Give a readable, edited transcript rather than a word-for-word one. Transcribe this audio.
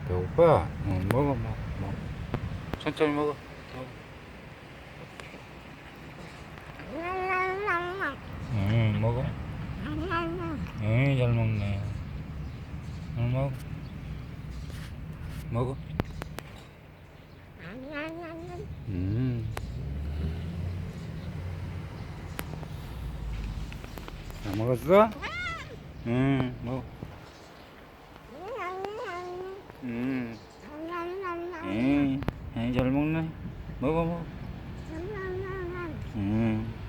배고파? 응, 먹어, 먹어, 먹어. 천천히 먹어. 응, 먹어. 응, 잘 먹네. 응, 먹어. 먹어. 다 먹었어? 응, 먹어. 응, 응, 잘 먹네. 먹어, 먹어. 응.